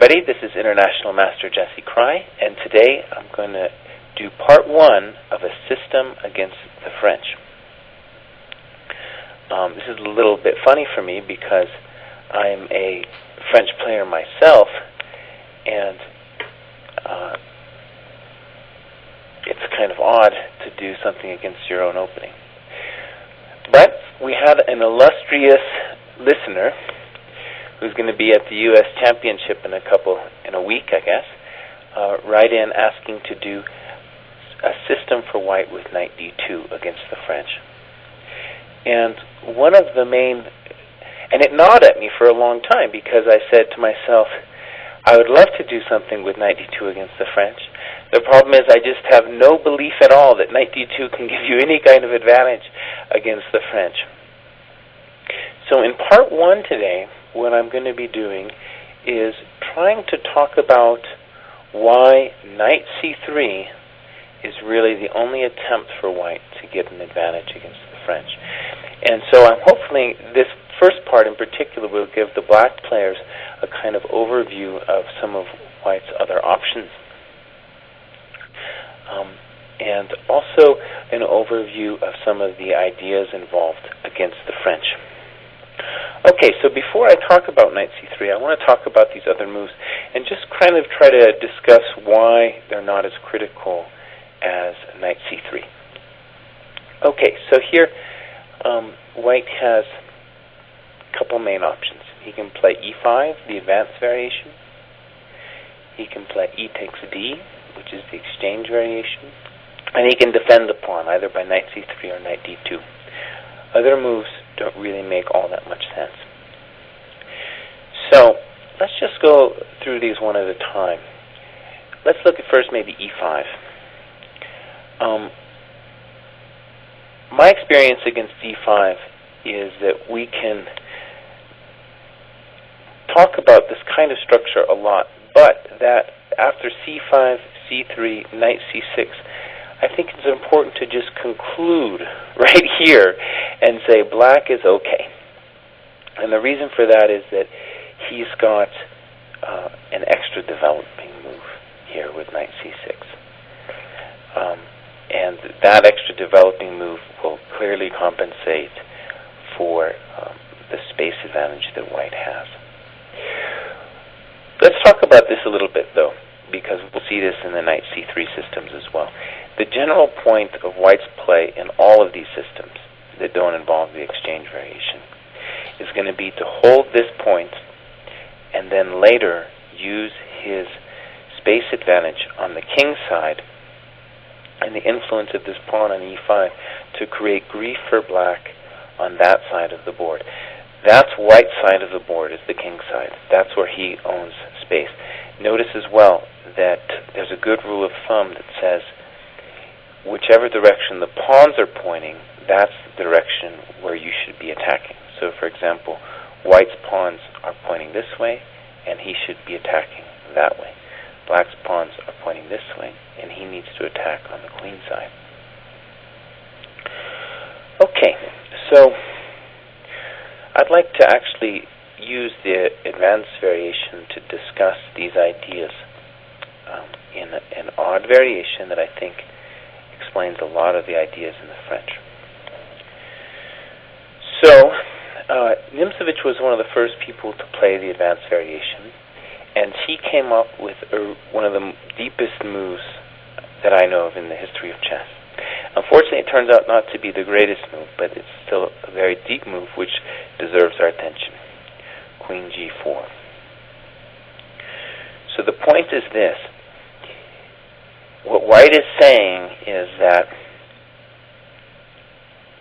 everybody. This is International Master Jesse Kraai, and today I'm going to do part one of a system against the French. This is a little bit funny for me because I'm a French player myself, and it's kind of odd to do something against your own opening. But we had an illustrious listener who's going to be at the U.S. Championship in a week, I guess, write in asking to do a system for white with knight d2 against the French. And one of the main, and it gnawed at me for a long time because I said to myself, I would love to do something with knight d2 against the French. The problem is I just have no belief at all that knight d2 can give you any kind of advantage against the French. So in part one today, what I'm going to be doing is trying to talk about why knight c3 is really the only attempt for white to get an advantage against the French. And so I'm hopefully this first part in particular will give the black players a kind of overview of some of white's other options. And also an overview of some of the ideas involved against the French. Okay, so before I talk about knight c3, I want to talk about these other moves and just kind of try to discuss why they're not as critical as knight c3. Okay, so here white has a couple main options. He can play e5, the advanced variation. He can play e takes d, which is the exchange variation. And he can defend the pawn, either by knight c3 or knight d2. Other moves don't really make all that much sense. So let's just go through these one at a time. Let's look at first maybe e5. My experience against e5 is that we can talk about this kind of structure a lot, but that after c5, c3, knight c6, I think it's important to just conclude right here and say black is okay. And the reason for that is that he's got an extra developing move here with knight c6. And that extra developing move will clearly compensate for the space advantage that white has. Let's talk about this a little bit, though, because we'll see this in the knight c3 systems as well. The general point of white's play in all of these systems that don't involve the exchange variation is going to be to hold this point and then later use his space advantage on the king side and the influence of this pawn on e5 to create grief for black on that side of the board. That's white's side of the board, is the king side. That's where he owns space. Notice as well that there's a good rule of thumb that says whichever direction the pawns are pointing, that's the direction where you should be attacking. So, for example, white's pawns are pointing this way, and he should be attacking that way. Black's pawns are pointing this way, and he needs to attack on the queen side. Okay, so I'd like to actually use the advanced variation to discuss these ideas in an odd variation that I think explains a lot of the ideas in the French. So, Nimzowitsch was one of the first people to play the advanced variation, and he came up with one of the deepest moves that I know of in the history of chess. Unfortunately, it turns out not to be the greatest move, but it's still a very deep move which deserves our attention. Queen g4. So the point is this. What white is saying is that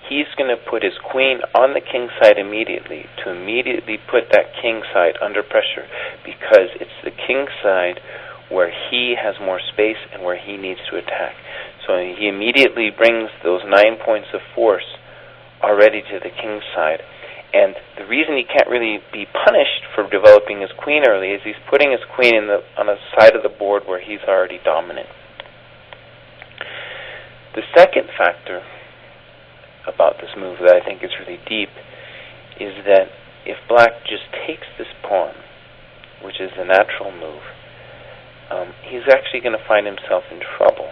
he's going to put his queen on the king side immediately to immediately put that king side under pressure, because it's the king side where he has more space and where he needs to attack. So he immediately brings those 9 points of force already to the king side. And the reason he can't really be punished for developing his queen early is he's putting his queen on a side of the board where he's already dominant. The second factor about this move that I think is really deep is that if black just takes this pawn which is the natural move, he's actually going to find himself in trouble,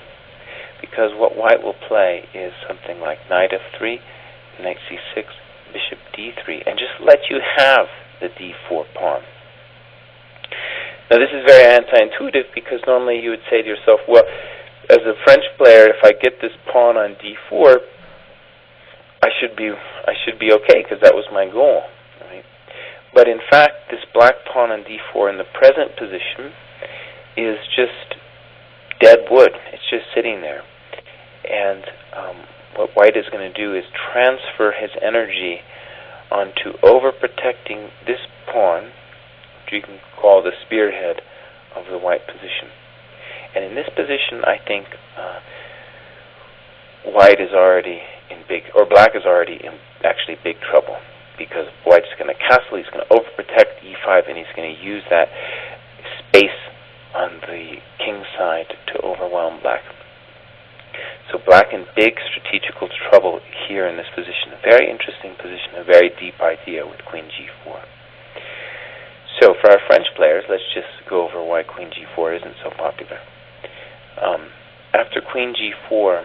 because what white will play is something like knight f3, knight c6, bishop d3, and just let you have the d4 pawn. Now this is very anti-intuitive, because normally you would say to yourself, well, as a French player, if I get this pawn on d4, I should be okay, because that was my goal, right? But in fact, this black pawn on d4 in the present position is just dead wood. It's just sitting there. And what white is going to do is transfer his energy onto overprotecting this pawn, which you can call the spearhead of the white position. And in this position, I think white is already in black is already in actually big trouble, because white's going to castle, he's going to overprotect e5, and he's going to use that space on the king side to overwhelm black. So black in big strategical trouble here in this position. A very interesting position, a very deep idea with queen g4. So for our French players, let's just go over why queen g4 isn't so popular. After queen g4,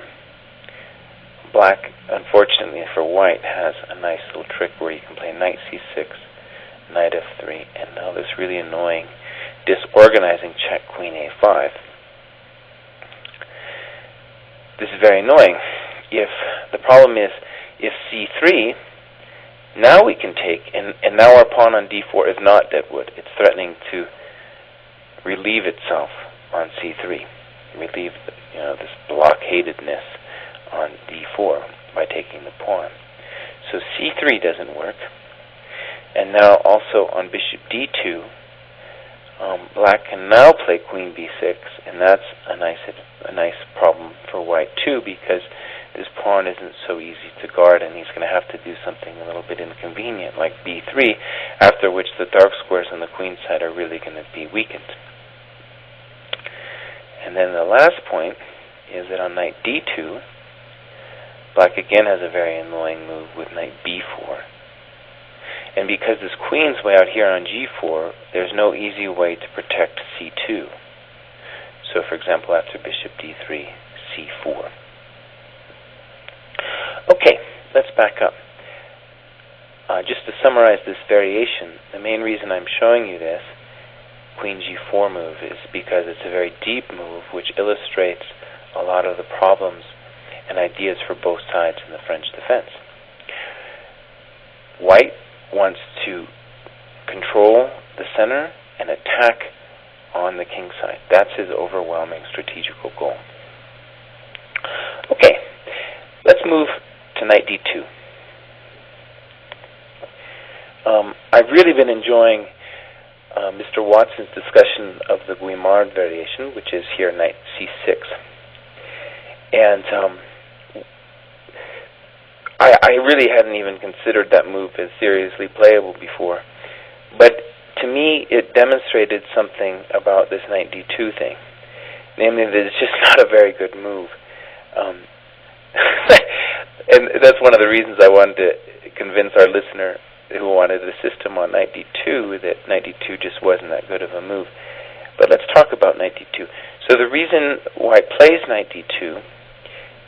black, unfortunately for white, has a nice little trick where you can play knight c6, knight f3, and now this really annoying, disorganizing check queen a5. This is very annoying. The problem is, if c3, now we can take, and now our pawn on d4 is not deadwood. It's threatening to relieve itself on c3, relieve this blockadedness on d4 by taking the pawn. So c3 doesn't work. And now also on bishop d2, black can now play queen b6, and that's a nice problem for white too, because this pawn isn't so easy to guard, and he's going to have to do something a little bit inconvenient, like b3, after which the dark squares on the queen side are really going to be weakened. And then the last point is that on knight d2, black again has a very annoying move with knight b4. And because this queen's way out here on g4, there's no easy way to protect c2. So for example, after bishop d3, c4. Okay, let's back up. Just to summarize this variation, the main reason I'm showing you this queen g4 move is because it's a very deep move which illustrates a lot of the problems and ideas for both sides in the French defense. White wants to control the center and attack on the king side. That's his overwhelming strategical goal. Okay, let's move to knight d2. I've really been enjoying Mr. Watson's discussion of the Guimard variation, which is here knight c6. And I really hadn't even considered that move as seriously playable before. But to me, it demonstrated something about this knight d2 thing. Namely, that it's just not a very good move. And that's one of the reasons I wanted to convince our listener who wanted a system on knight d2 that knight d2 just wasn't that good of a move. But let's talk about knight d2. So the reason white plays knight d2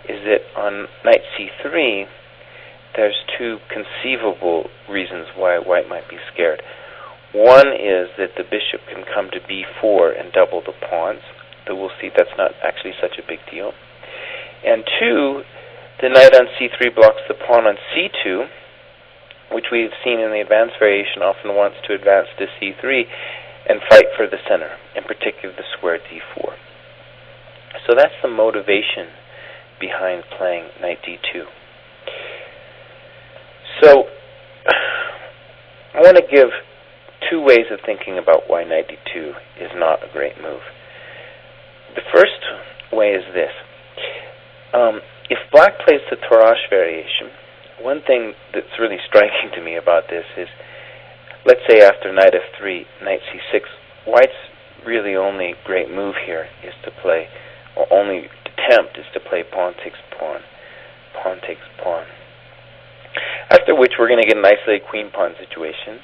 is that on knight c3, there's two conceivable reasons why white might be scared. One is that the bishop can come to b4 and double the pawns, though we'll see that's not actually such a big deal. And two, the knight on c3 blocks the pawn on c2, which we've seen in the advanced variation often wants to advance to c3 and fight for the center, in particular the square d4. So that's the motivation behind playing knight d2. So I want to give two ways of thinking about why knight d2 is not a great move. The first way is this. If black plays the Tarrasch variation, one thing that's really striking to me about this is, let's say after knight f3, knight c6, white's really only great move here is to play, or only attempt is to play pawn takes pawn, pawn takes pawn. After which we're going to get an isolated queen pawn situation.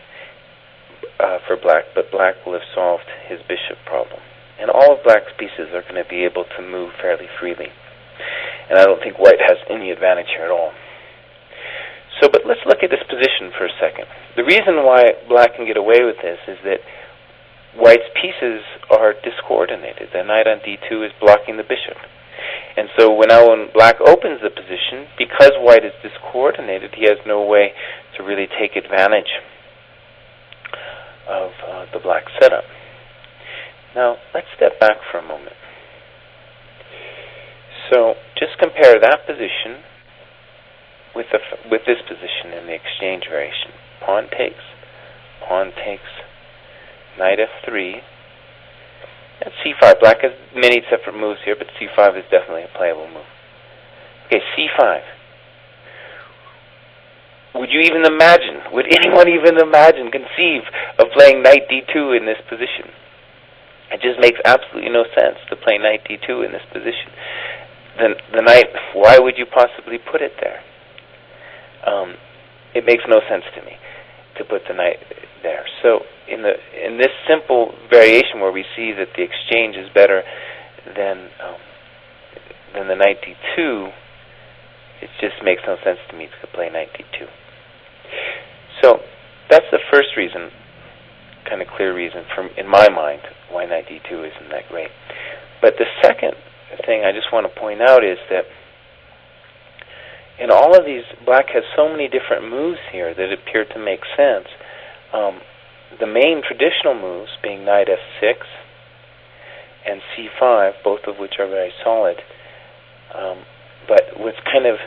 for black, but black will have solved his bishop problem. And all of black's pieces are going to be able to move fairly freely. And I don't think white has any advantage here at all. So, but let's look at this position for a second. The reason why black can get away with this is that white's pieces are discoordinated. The knight on d2 is blocking the bishop. And so when black opens the position, because white is discoordinated, he has no way to really take advantage of the black setup. Now, let's step back for a moment. So just compare that position with this position in the exchange variation. Pawn takes, knight f3, and c5. Black has many separate moves here, but c5 is definitely a playable move. Okay, c5. Would you even imagine, would anyone even imagine, conceive of playing knight d2 in this position? It just makes absolutely no sense to play knight d2 in this position. The knight, why would you possibly put it there? It makes no sense to me to put the knight there. So in this simple variation where we see that the exchange is better than the knight d2, it just makes no sense to me to play knight d2. So that's the first reason, kind of clear reason in my mind why knight d2 isn't that great. But the second thing I just want to point out is that in all of these, black has so many different moves here that appear to make sense. The main traditional moves being knight f6 and c5, both of which are very solid. But what's kind of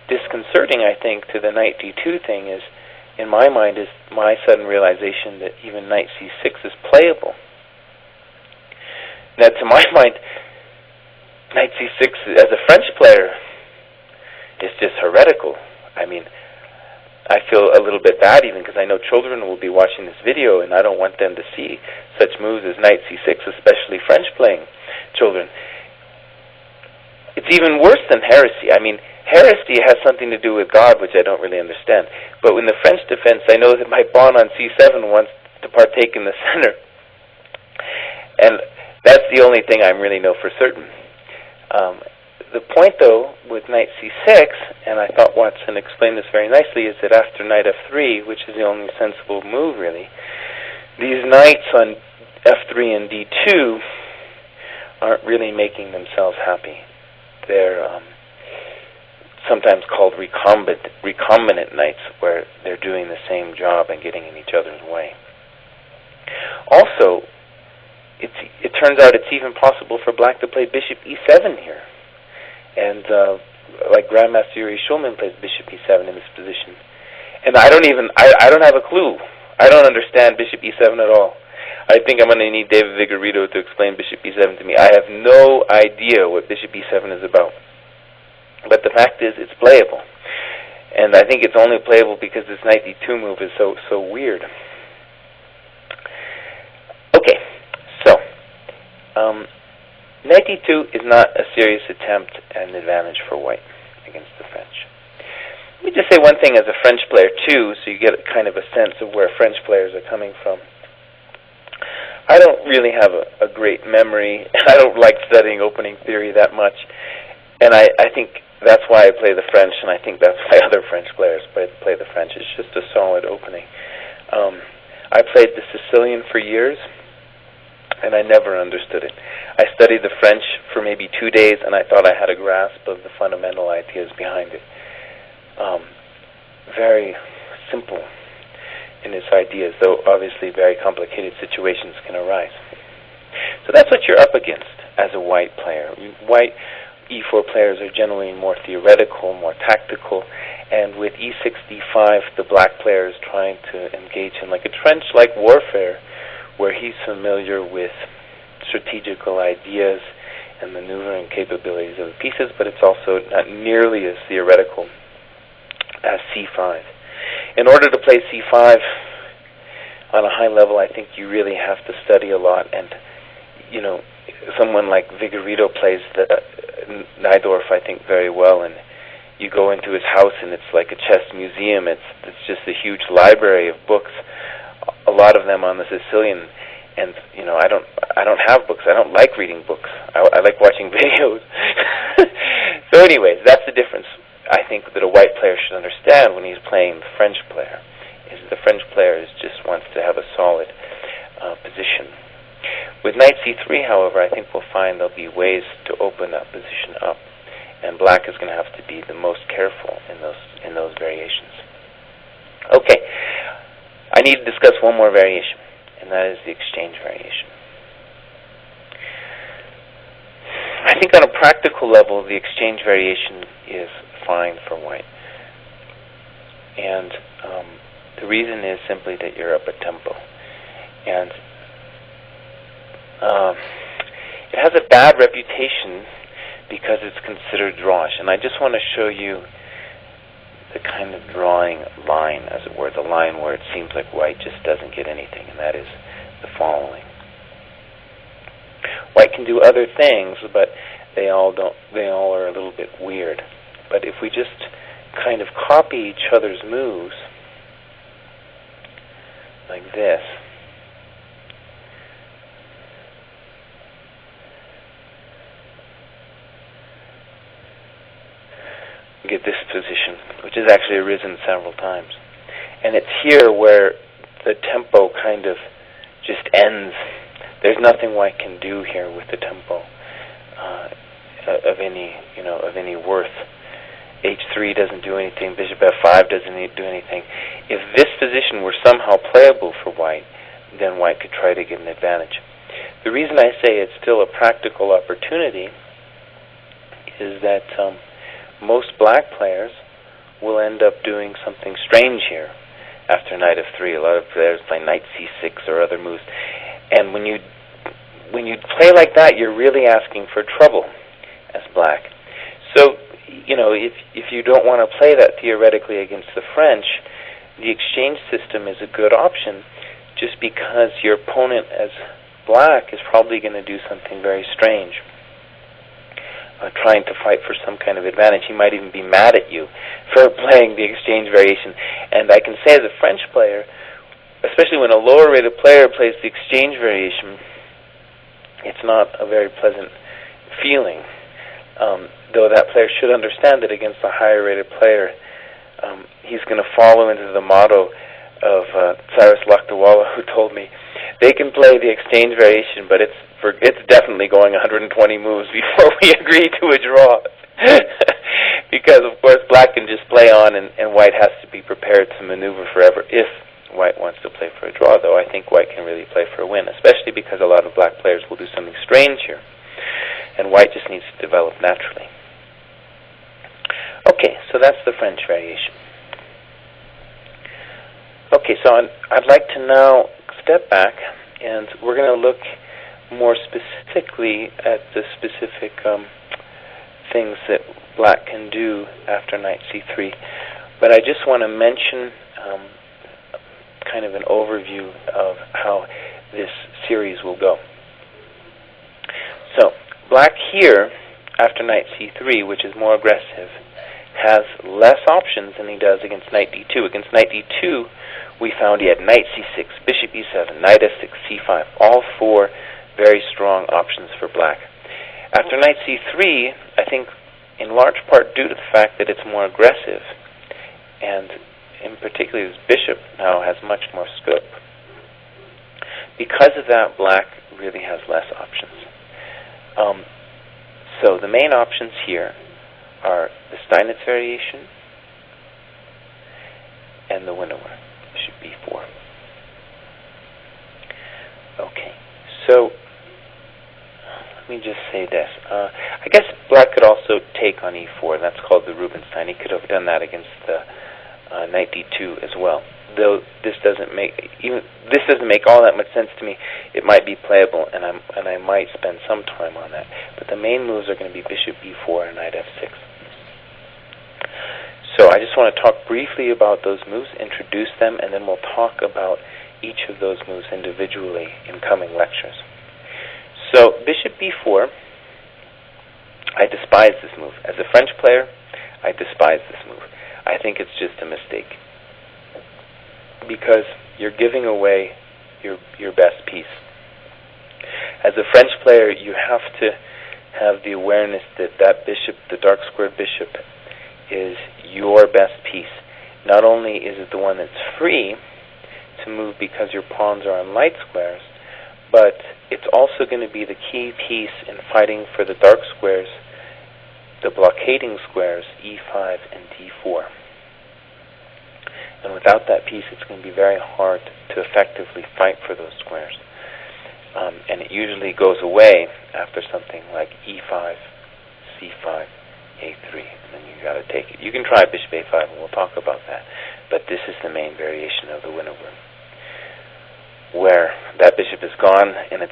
disconcerting, I think, to the knight d2 thing is, in my mind, is my sudden realization that even knight c6 is playable. Now, to my mind, knight c6 as a French player is just heretical. I mean, I feel a little bit bad even because I know children will be watching this video and I don't want them to see such moves as knight c6, especially French playing children. It's even worse than heresy. I mean, heresy has something to do with God, which I don't really understand. But in the French defense, I know that my pawn on c7 wants to partake in the center. And that's the only thing I really know for certain. The point, though, with knight c6, and I thought Watson explained this very nicely, is that after knight f3, which is the only sensible move, really, these knights on f3 and d2 aren't really making themselves happy. They're sometimes called recombinant knights, where they're doing the same job and getting in each other's way. Also, it turns out it's even possible for black to play bishop e7 here. And like Grandmaster Yuri Shulman plays bishop e7 in this position. And I don't have a clue. I don't understand bishop e7 at all. I think I'm going to need David Vigorito to explain bishop e7 to me. I have no idea what bishop e7 is about. But the fact is, it's playable. And I think it's only playable because this knight d2 move is so weird. Okay, so knight d2 is not a serious attempt at an advantage for white against the French. Let me just say one thing as a French player, too, so you get kind of a sense of where French players are coming from. I don't really have a great memory, and I don't like studying opening theory that much. And I think that's why I play the French, and I think that's why other French players play the French. It's just a solid opening. I played the Sicilian for years, and I never understood it. I studied the French for maybe 2 days, and I thought I had a grasp of the fundamental ideas behind it. Very simple in its ideas, though obviously very complicated situations can arise. So that's what you're up against as a white player. White e4 players are generally more theoretical, more tactical, and with e6, d5, the black player is trying to engage in like a trench-like warfare where he's familiar with strategical ideas and maneuvering capabilities of the pieces, but it's also not nearly as theoretical as c5. In order to play c5 on a high level, I think you really have to study a lot, and you know, someone like Vigorito plays the Najdorf, I think, very well, and you go into his house and it's like a chess museum. It's just a huge library of books, a lot of them on the Sicilian, and I don't have books. I don't like reading books. I like watching videos. So anyways, that's the difference I think that a white player should understand when he's playing the French player, is the French player just wants to have a solid position. With knight c3, however, I think we'll find there'll be ways to open that position up, and black is going to have to be the most careful in those variations. Okay, I need to discuss one more variation, and that is the exchange variation. I think on a practical level, the exchange variation is fine for white. And the reason is simply that you're up a tempo. And it has a bad reputation because it's considered drawish. And I just want to show you the kind of drawing line, as it were, the line where it seems like white just doesn't get anything, and that is the following. White can do other things, but they all are a little bit weird. But if we just kind of copy each other's moves like this, we get this position, which has actually arisen several times. And it's here where the tempo kind of just ends. There's nothing white can do here with the tempo of any worth. H3 doesn't do anything. Bishop F5 doesn't do anything. If this position were somehow playable for white, then white could try to get an advantage. The reason I say it's still a practical opportunity is that most black players will end up doing something strange here after knight f3. A lot of players play knight c6 or other moves. And when you play like that, you're really asking for trouble as black. So, if you don't want to play that theoretically against the French, the exchange system is a good option, just because your opponent as black is probably going to do something very strange, trying to fight for some kind of advantage. He might even be mad at you for playing the exchange variation. And I can say as a French player, especially when a lower rated player plays the exchange variation, it's not a very pleasant feeling. Though that player should understand that against a higher rated player, he's going to follow into the motto of Cyrus Lakdawala, who told me, they can play the exchange variation, but it's definitely going 120 moves before we agree to a draw. Because, of course, black can just play on, and white has to be prepared to maneuver forever if white wants to play for a draw, though I think white can really play for a win, especially because a lot of black players will do something strange here, and white just needs to develop naturally. Okay, so that's the French variation. Okay, so I'd like to now step back, and we're going to look more specifically at the specific things that black can do after knight c3. But I just want to mention kind of an overview of how this series will go. So, black here, after knight c3, which is more aggressive, has less options than he does against knight d2. Against knight d2, we found he had knight c6, bishop e7, knight f6, c5, all four very strong options for black. After knight c3, I think in large part due to the fact that it's more aggressive, and in particular his bishop now has much more scope. Because of that, black really has less options. So the main options here are the Steinitz variation and the winnower, bishop b4. Okay, so let me just say this. I guess black could also take on e4, and that's called the Rubinstein. He could have done that against the knight d2 as well. Though this doesn't make all that much sense to me. It might be playable, and I might spend some time on that. But the main moves are going to be bishop b4 and knight f6. So I just want to talk briefly about those moves, introduce them, and then we'll talk about each of those moves individually in coming lectures. So bishop b4, I despise this move. As a French player, I despise this move. I think it's just a mistake, because you're giving away your best piece. As a French player, you have to have the awareness that that bishop, the dark squared bishop, is your best piece. Not only is it the one that's free to move because your pawns are on light squares, but it's also going to be the key piece in fighting for the dark squares, the blockading squares, e5 and d4. And without that piece, it's going to be very hard to effectively fight for those squares. And it usually goes away after something like e5, c5, a3, and then you got to take it. You can try bishop a5, and we'll talk about that. But this is the main variation of the winnover, where that bishop is gone, and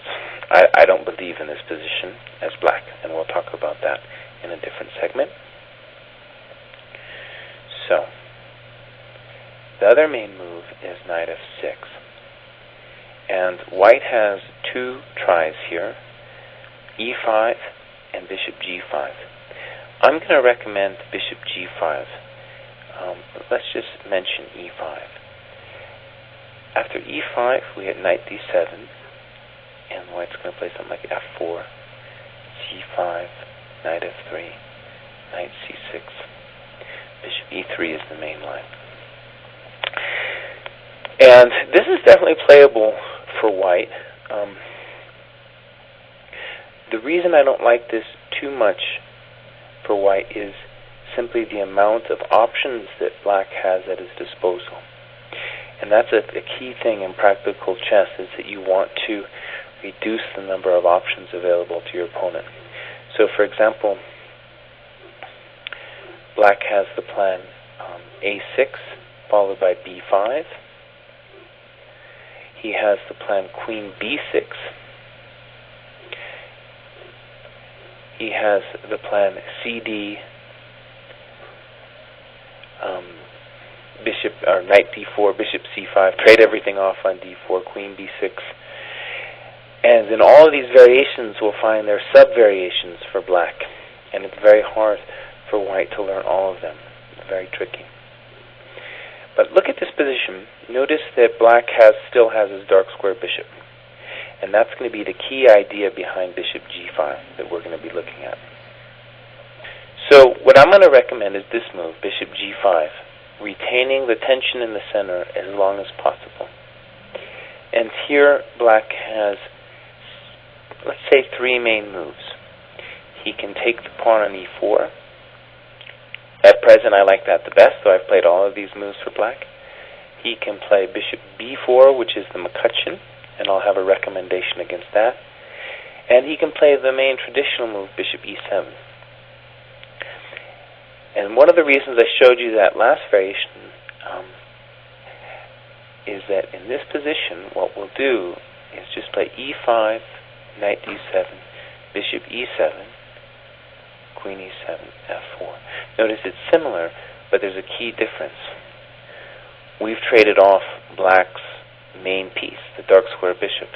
I don't believe in this position as black, and we'll talk about that in a different segment. So, the other main move is knight f6. And white has two tries here, e5 and bishop g5. I'm going to recommend bishop g5. Let's just mention e5. After e5, we had knight d7, and white's going to play something like f4, c5, knight f3, knight c6. Bishop e3 is the main line. And this is definitely playable for white. The reason I don't like this too much for white is simply the amount of options that black has at his disposal. And that's a key thing in practical chess, is that you want to reduce the number of options available to your opponent. So, for example, black has the plan a6 followed by b5. He has the plan queen b6. He has the plan cd, bishop or knight d4, bishop c5, trade everything off on d4, queen b6. And in all of these variations, we'll find there are sub-variations for black, and it's very hard for white to learn all of them. It's very tricky. But look at this position. Notice that black still has his dark square bishop. And that's going to be the key idea behind bishop g5 that we're going to be looking at. So what I'm going to recommend is this move, bishop g5, retaining the tension in the center as long as possible. And here black has, let's say, three main moves. He can take the pawn on e4. At present, I like that the best, so I've played all of these moves for black. He can play bishop b4, which is the McCutcheon, and I'll have a recommendation against that. And he can play the main traditional move, bishop e7. And one of the reasons I showed you that last variation is that in this position, what we'll do is just play e5, knight d7, bishop e7, queen e7, f4. Notice it's similar, but there's a key difference. We've traded off black's main piece, the dark square bishop.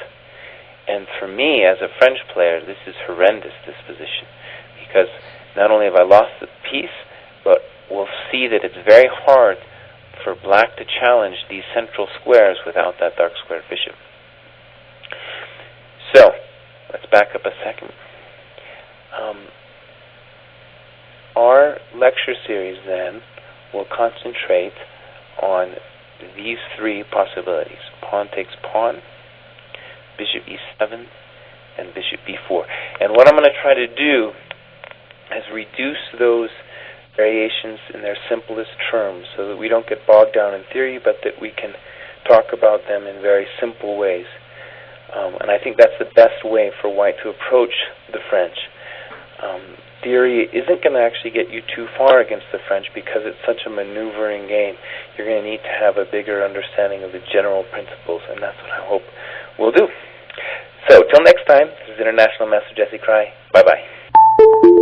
And for me, as a French player, this is horrendous, this position, because not only have I lost the piece, but we'll see that it's very hard for black to challenge these central squares without that dark square bishop. So, let's back up a second. Our lecture series then will concentrate on these three possibilities. Pawn takes pawn, bishop e7, and bishop b4. And what I'm going to try to do is reduce those variations in their simplest terms so that we don't get bogged down in theory, but that we can talk about them in very simple ways. And I think that's the best way for white to approach the French. Theory isn't going to actually get you too far against the French because it's such a maneuvering game. You're going to need to have a bigger understanding of the general principles, and that's what I hope we'll do. So, till next time, this is International Master Jesse Kraai. Bye-bye.